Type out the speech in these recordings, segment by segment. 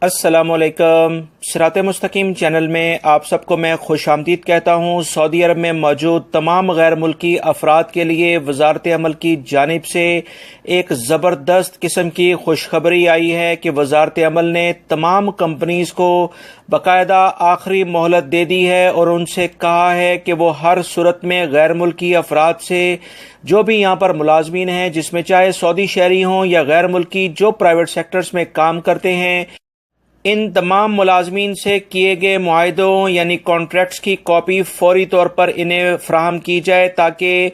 अस्सलामुअलैकुम। सिरात मुस्तकीम चैनल में आप सबको मैं खुश आमदीद कहता हूँ। सऊदी अरब में मौजूद तमाम गैर मुल्की अफराद के लिए वजारत अमल की जानिब से एक ज़बरदस्त किस्म की खुशखबरी आई है कि वजारत अमल ने तमाम कंपनीज को बाकायदा आखिरी मोहलत दे दी है और उनसे कहा है कि वो हर सूरत में गैर मुल्की अफराद से जो भी यहाँ पर मुलाजमीन हैं, जिसमें चाहे सऊदी शहरी हों या गैर मुल्की जो प्राइवेट सेक्टर्स में काम करते हैं, इन तमाम मुलाजमीन से किए गए मुआहदों यानी कॉन्ट्रैक्ट्स की कॉपी फौरी तौर पर इन्हें फ्राहम की जाए ताकि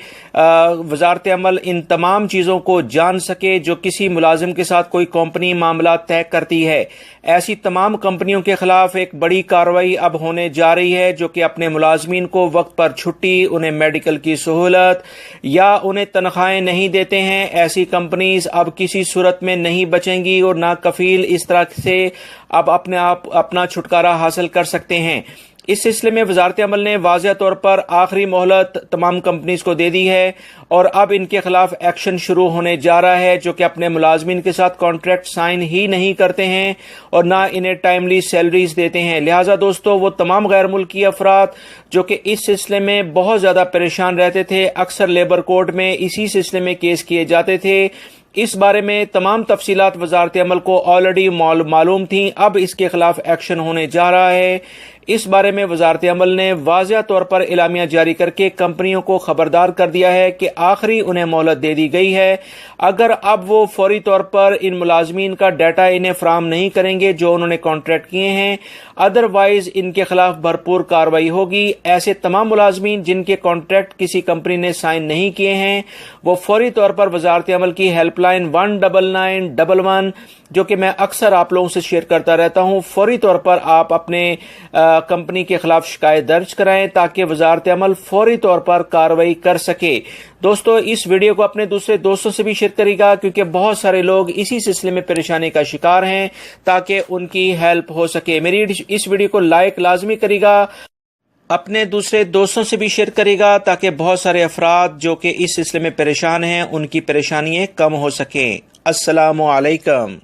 वजारत अमल इन तमाम चीज़ों को जान सके जो किसी मुलाजिम के साथ कोई कंपनी मामला तय करती है। ऐसी तमाम कंपनियों के खिलाफ एक बड़ी कार्रवाई अब होने जा रही है जो कि अपने मुलाजमीन को वक्त पर छुट्टी, उन्हें मेडिकल की सहूलत या उन्हें तनख्वाहें नहीं देते हैं। ऐसी कंपनीज अब किसी सूरत में नहीं बचेंगी और ना कफील इस तरह से अब अपने आप अपना छुटकारा हासिल कर सकते हैं। इस सिलसिले में वजारत अमल ने वाज़ेह तौर पर आखिरी मोहलत तमाम कंपनीज को दे दी है और अब इनके खिलाफ एक्शन शुरू होने जा रहा है जो कि अपने मुलाजमीन के साथ कॉन्ट्रैक्ट साइन ही नहीं करते हैं और ना इन्हें टाइमली सैलरीज देते हैं। लिहाजा दोस्तों, वो तमाम गैर मुल्की अफराद जो कि इस सिलसिले में बहुत ज्यादा परेशान रहते थे, अक्सर लेबर कोर्ट में इसी सिलसिले में केस किए जाते थे, इस बारे में तमाम तफसीलात वजारत अमल को ऑलरेडी मालूम थी। अब इसके खिलाफ एक्शन होने जा रहा है। इस बारे में वजारत अमल ने वाज़ेह तौर पर इलामिया जारी करके कंपनियों को खबरदार कर दिया है कि आखिरी उन्हें मोहलत दे दी गई है। अगर अब वो फौरी तौर पर इन मुलाजमीन का डाटा इन्हें फ्राहम नहीं करेंगे जो उन्होंने कॉन्ट्रैक्ट किए हैं, अदरवाइज इनके खिलाफ भरपूर कार्रवाई होगी। ऐसे तमाम मुलाजमीन जिनके कॉन्ट्रैक्ट किसी कंपनी ने साइन नहीं किए हैं, वो फौरी तौर पर वजारत अमल की हेल्पलाइन 19911 जो कि मैं अक्सर आप लोगों से शेयर करता रहता हूं, फौरी तौर पर आप अपने कंपनी के खिलाफ शिकायत दर्ज कराएं ताकि वजारत अमल फौरी तौर पर कार्रवाई कर सके। दोस्तों, इस वीडियो को अपने दूसरे दोस्तों से भी शेयर करिएगा क्योंकि बहुत सारे लोग इसी सिलसिले में परेशानी का शिकार हैं ताकि उनकी हेल्प हो सके। मेरी इस वीडियो को लाइक लाजमी करिएगा, अपने दूसरे दोस्तों से भी शेयर करेगा ताकि बहुत सारे अफराद जो कि इस सिलसिले में परेशान हैं उनकी परेशानियां कम हो सकें। अस्सलामु अलैकुम।